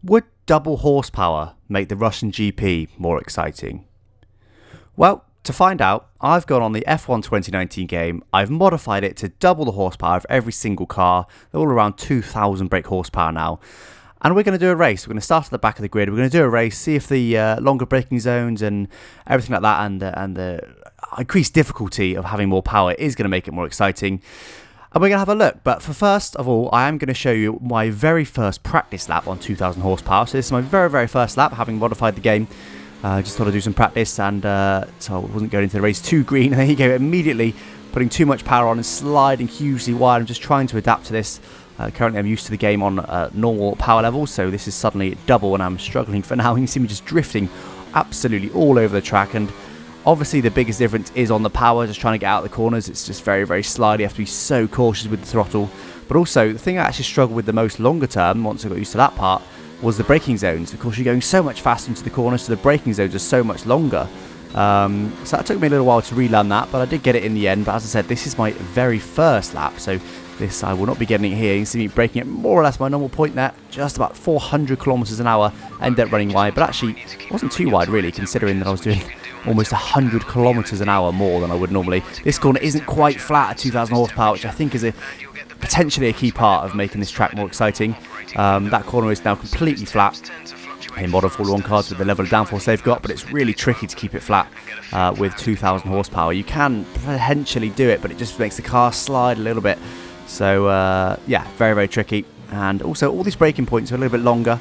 Would double horsepower make the Russian GP more exciting? Well, to find out, I've gone on the F1 2019 game, I've modified it to double the horsepower of every single car. They're all around 2,000 brake horsepower now. And we're going to do a race. We're going to start at the back of the grid. We're going to do a race, see if the longer braking zones and everything like that and the increased difficulty of having more power is going to make it more exciting. And we're going to have a look. But for first of all, I am going to show you my very first practice lap on 2,000 horsepower. So this is my very, very first lap, having modified the game. Just thought I'd do some practice, and so I wasn't going into the race too green. And there you go, immediately putting too much power on and sliding hugely wide. I'm just trying to adapt to this. Currently I'm used to the game on normal power levels, so this is suddenly double and I'm struggling for now. You can see me just drifting absolutely all over the track, and obviously the biggest difference is on the power, just trying to get out of the corners. It's just very, very slidey. You have to be so cautious with the throttle. But also, the thing I actually struggled with the most longer term, once I got used to that part, was the braking zones. Of course, you're going so much faster into the corners, so the braking zones are so much longer. So that took me a little while to relearn that, but I did get it in the end. But as I said, this is my very first lap, so this I will not be getting it here. You can see me braking at more or less my normal point there, just about 400 kilometers an hour. Ended up running wide, but actually it wasn't too wide really, considering that I was doing almost 100 kilometers an hour more than I would normally. This corner isn't quite flat at 2,000 horsepower, which I think is potentially a key part of making this track more exciting. That corner is now completely flat in modern Formula 1 cars with the level of downforce they've got, but it's really tricky to keep it flat with 2,000 horsepower. You can potentially do it, but it just makes the car slide a little bit. So yeah, very, very tricky. And also all these braking points are a little bit longer.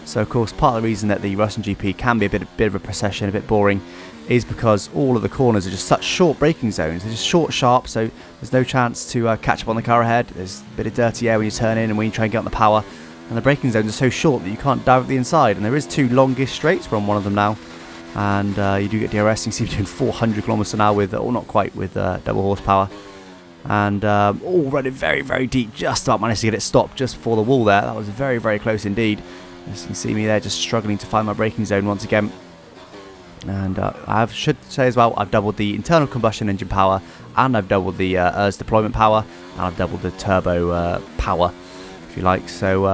So of course part of the reason that the Russian GP can be a bit of a procession, a bit boring, is because all of the corners are just such short braking zones. They're just short, sharp, so there's no chance to catch up on the car ahead. There's a bit of dirty air when you turn in and when you try and get on the power. And the braking zones are so short that you can't dive at the inside. And there is two longish straights. We're on one of them now. And you do get DRS. You can see between 400 kilometers an hour with, or not quite, with double horsepower. And all running very, very deep. Just about managed to get it stopped just before the wall there. That was very, very close indeed. As you can see me there, just struggling to find my braking zone once again. And I should say as well, I've doubled the internal combustion engine power, and I've doubled the ERS deployment power, and I've doubled the turbo power, if you like. So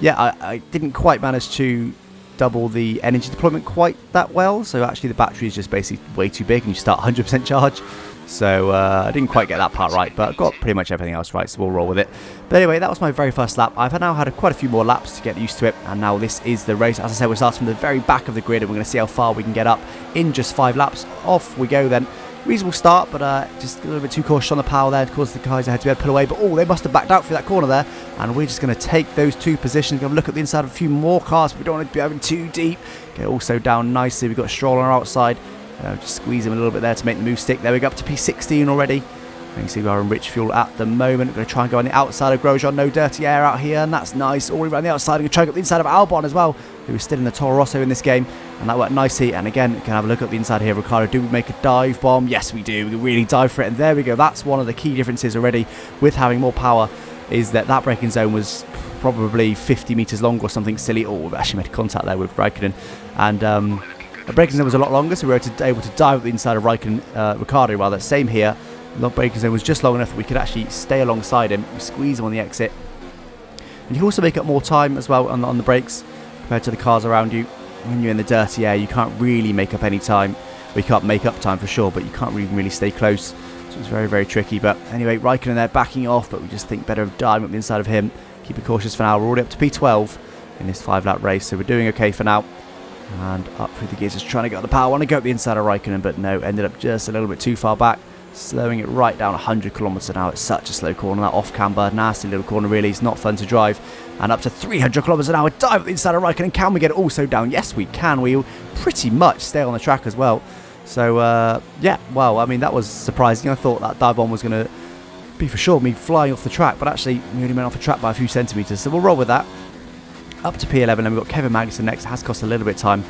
yeah, I didn't quite manage to double the energy deployment quite that well. So actually the battery is just basically way too big, and you start 100% charge. So I didn't quite get that part right, but I got pretty much everything else right, so we'll roll with it. But anyway, that was my very first lap. I've now had quite a few more laps to get used to it, and now this is the race. As I said, we're starting from the very back of the grid, and we're going to see how far we can get up in just 5 laps. Off we go then. Reasonable start, but just a little bit too cautious on the power there. Of course, the guys had to be able to pull away, but oh, they must have backed out through that corner there, and we're just going to take those two positions. Going to look at the inside of a few more cars, but we don't want to be having too deep. Get also down nicely. We've got Stroll on our outside. Just squeeze him a little bit there to make the move stick. There we go, up to P16 already. You can see we are in rich fuel at the moment. We're going to try and go on the outside of Grosjean. No dirty air out here, and that's nice. All around the outside. I'm going to try and get the inside of Albon as well, who is still in the Toro Rosso in this game. And that worked nicely. And again, we can have a look at the inside here. Ricardo, do we make a dive bomb? Yes, we do. We can really dive for it. And there we go. That's one of the key differences already with having more power, is that braking zone was probably 50 metres long or something silly. Oh, we've actually made contact there with Raikkonen. And the braking zone was a lot longer, so we were able to dive at the inside of Ricardo rather. Same here. The braking zone was just long enough that we could actually stay alongside him, squeeze him on the exit. And you can also make up more time as well on the brakes compared to the cars around you. When you're in the dirty air, you can't really make up any time. We can't make up time for sure, but you can't really stay close. So it's very, very tricky. But anyway, Raikkonen there backing off, but we just think better of diving up the inside of him. Keep it cautious for now. We're already up to P12 in this 5-lap race, so we're doing okay for now. And up through the gears, just trying to get the power. I want to go up the inside of Raikkonen, but no, ended up just a little bit too far back. Slowing it right down 100 kilometers an hour. It's such a slow corner, that off camber. Nasty little corner, really. It's not fun to drive. And up to 300 kilometers an hour. Dive at the inside of Raikkonen. Can we get it also down? Yes, we can. We pretty much stay on the track as well. So, yeah, well, I mean, that was surprising. I thought that dive bomb was going to be for sure me flying off the track, but actually, we only went off the track by a few centimeters. So we'll roll with that. Up to P11, and we've got Kevin Magnussen next. It has cost a little bit of time,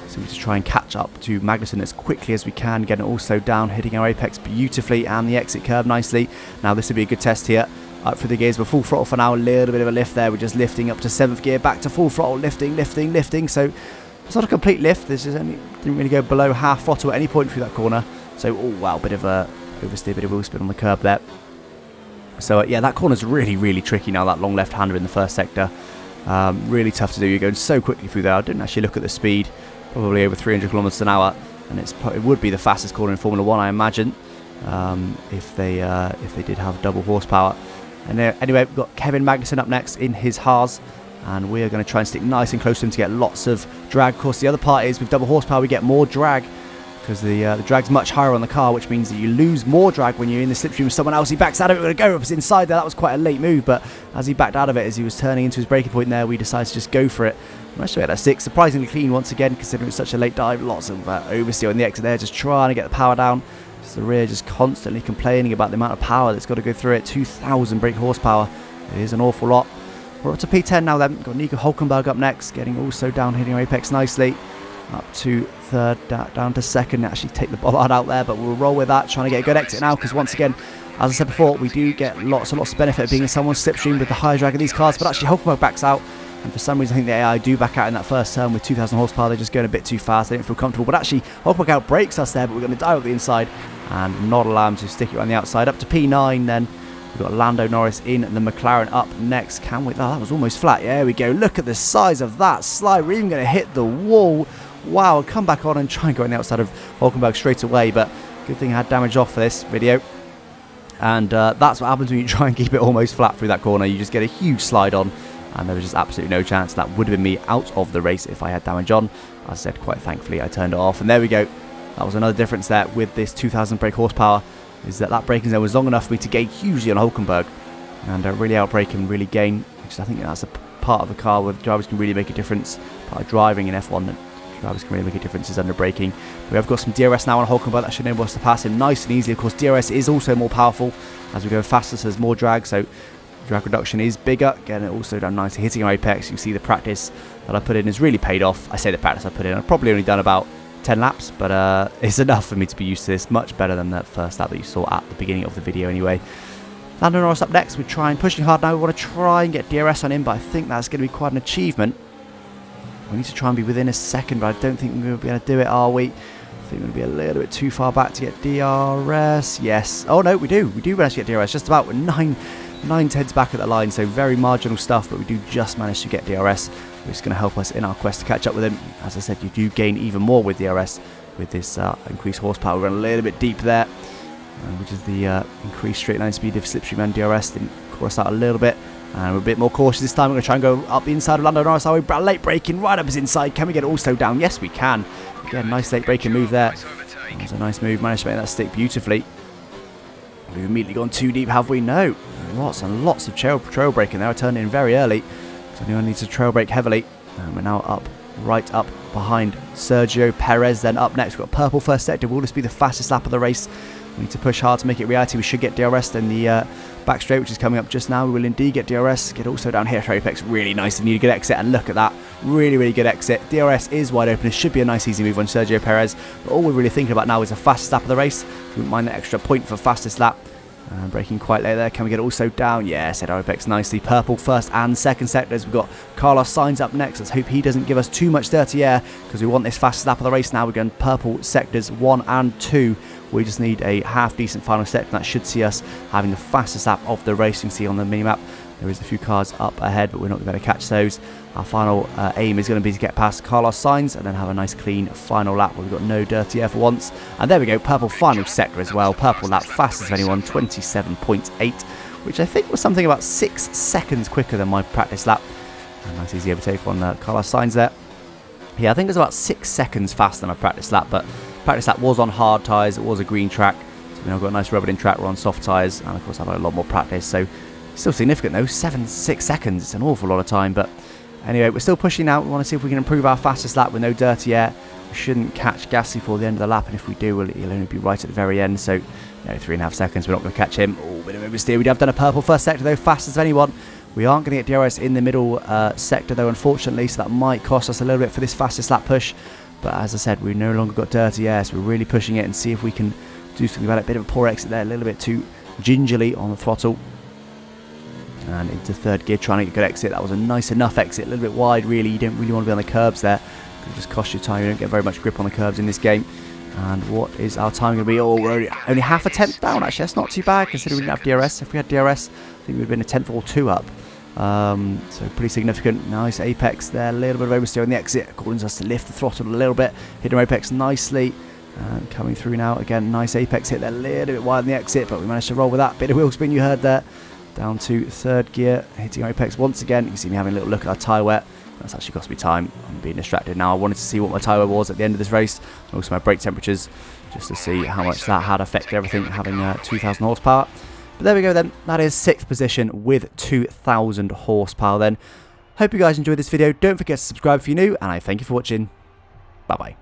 so we just try and catch up to Magnussen as quickly as we can, getting also down, hitting our apex beautifully, and the exit curve nicely. Now this will be a good test here. Up through the gears, we're full throttle for now. A little bit of a lift there. We're just lifting up to 7th gear, back to full throttle, lifting. So it's not a complete lift. This is only didn't really go below half throttle at any point through that corner. So oh wow, bit of a oversteer, bit of wheel spin on the curb there. So yeah, that corner's really, really tricky now. That long left-hander in the first sector. Really tough to do. You're going so quickly through there. I didn't actually look at the speed. Probably over 300 kilometers an hour, and it would be the fastest corner in Formula 1, I imagine, if they did have double horsepower. And anyway, we've got Kevin Magnussen up next in his Haas, and we are going to try and stick nice and close to him to get lots of drag. Of course, the other part is with double horsepower we get more drag, because the drag's much higher on the car, which means that you lose more drag when you're in the slipstream with someone else. He backs out of it. We're going to go up inside there. That was quite a late move, but as he backed out of it, as he was turning into his braking point there, we decided to just go for it. Managed to get that 6. Surprisingly clean once again, considering it was such a late dive. Lots of oversteer on the exit there, just trying to get the power down. Just the rear just constantly complaining about the amount of power that's got to go through it. 2,000 brake horsepower. It is an awful lot. We're up to P10 now then. Got Nico Hulkenberg up next, getting also down, hitting our apex nicely. Up to third, down to second. Actually take the bollard out there, but we'll roll with that, trying to get a good exit now, because once again, as I said before, we do get lots and lots of benefit of being in someone's slipstream with the high drag of these cars, but actually Hulkenberg backs out, and for some reason I think the AI do back out in that first turn with 2,000 horsepower. They're just going a bit too fast, they don't feel comfortable, but actually Hulkenberg out brakes us there, but we're going to dive up the inside and not allow him to stick it on the outside. Up to P9 then. We've got Lando Norris in the McLaren up next. Can we? Oh, that was almost flat. Yeah, there we go. Look at the size of that slide. We're even going to hit the wall. Wow, I'll come back on and try and go on the outside of Hulkenberg straight away, but good thing I had damage off for this video. And that's what happens when you try and keep it almost flat through that corner. You just get a huge slide on, and there was just absolutely no chance. That would have been me out of the race if I had damage on. As I said, quite thankfully, I turned it off. And there we go. That was another difference there with this 2,000 brake horsepower, is that braking zone was long enough for me to gain hugely on Hulkenberg and really outbrake and really gain, which I think that's a part of the car where drivers can really make a difference. Part of driving in F1 that drivers can really make a difference is under braking. We have got some DRS now on Hulkenberg. That should enable us to pass him nice and easily. Of course, DRS is also more powerful as we go faster, so there's more drag, so drag reduction is bigger. Getting it also done nicely, hitting our apex. You can see the practice that I put in has really paid off. I say the practice I put in, I've probably only done about 10 laps, but it's enough for me to be used to this. Much better than that first lap that you saw at the beginning of the video anyway. Lando Norris up next. We're pushing hard now. We want to try and get DRS on him, but I think that's going to be quite an achievement. We need to try and be within a second, but I don't think we're going to be able to do it, are we? I think we're going to be a little bit too far back to get DRS. Yes. Oh no, we do. We do manage to get DRS. Just about 9/10 back at the line, so very marginal stuff, but we do just manage to get DRS, which is going to help us in our quest to catch up with him. As I said, you do gain even more with DRS with this increased horsepower. We're going a little bit deep there, which is the increased straight line speed of slipstream and DRS. Didn't call us out a little bit, and we're a bit more cautious this time. We're going to try and go up the inside of Lando Norris. Are we late braking right up his inside? Can we get it also down? Yes, we can. Again, nice late braking move there. That was a nice move. Managed to make that stick beautifully. We've immediately gone too deep, have we? No. Lots and lots of trail braking there. I turned in very early, so anyone needs to trail brake heavily. And we're now right up behind Sergio Perez. Then up next, we've got purple first sector. Will this be the fastest lap of the race? We need to push hard to make it reality. We should get DRS in the back straight, which is coming up just now. We will indeed get DRS. Get also down here for apex. Really nice and need a good exit. And look at that. Really, really good exit. DRS is wide open. It should be a nice, easy move on Sergio Perez. But all we're really thinking about now is the fastest lap of the race. We wouldn't mind the extra point for fastest lap. Braking quite late there. Can we get it also down? Yes, hit our apex nicely. Purple first and second sectors. We've got Carlos Sainz up next. Let's hope he doesn't give us too much dirty air, because we want this fastest lap of the race now. We're going purple sectors 1 and 2. We just need a half decent final sector, and that should see us having the fastest lap of the race. You can see on the minimap there is a few cars up ahead, but we're not going to catch those. Our final aim is going to be to get past Carlos Sainz and then have a nice clean final lap where we've got no dirty air for once. And there we go, purple final sector as well. Purple lap, fastest of anyone, 27.8, which I think was something about 6 seconds quicker than my practice lap. A nice easy overtake on Carlos Sainz there. Yeah, I think it was about 6 seconds faster than my practice lap, but practice lap was on hard tyres, it was a green track. So now I've got a nice rubbered in track, we're on soft tyres, and of course I've had a lot more practice, so still significant though, 6 seconds, it's an awful lot of time, but anyway, we're still pushing out. We want to see if we can improve our fastest lap with no dirty air. We shouldn't catch Gasly for the end of the lap, and if we do, he'll only be right at the very end, so 3.5 seconds, we're not going to catch him. Oh, bit of oversteer. We have done a purple first sector though, fastest of anyone. We aren't going to get DRS in the middle sector though, unfortunately, so that might cost us a little bit for this fastest lap push. But as I said, we've no longer got dirty air, so we're really pushing it and see if we can do something about it. Bit of a poor exit there, a little bit too gingerly on the throttle. And into third gear, trying to get a good exit. That was a nice enough exit, a little bit wide really. You don't really want to be on the curbs there. It'll just cost you time. You don't get very much grip on the curbs in this game. And what is our time going to be? Oh, we're only half a tenth down actually. That's not too bad considering we didn't have DRS. If we had DRS, I think we would have been a tenth or 2 up. So pretty significant. Nice apex there, a little bit of oversteer on the exit, causing us to lift the throttle a little bit, hitting our apex nicely. And coming through now, again, nice apex hit there, a little bit wide on the exit, but we managed to roll with that. Bit of wheel spin you heard there, down to third gear, hitting our apex once again. You can see me having a little look at our tyre wear. That's actually cost me time. I'm being distracted now. I wanted to see what my tyre wear was at the end of this race, and also my brake temperatures, just to see how much that had affected everything, having 2,000 horsepower. But there we go then, that is 6th position with 2,000 horsepower then. Hope you guys enjoyed this video. Don't forget to subscribe if you're new, and I thank you for watching. Bye bye.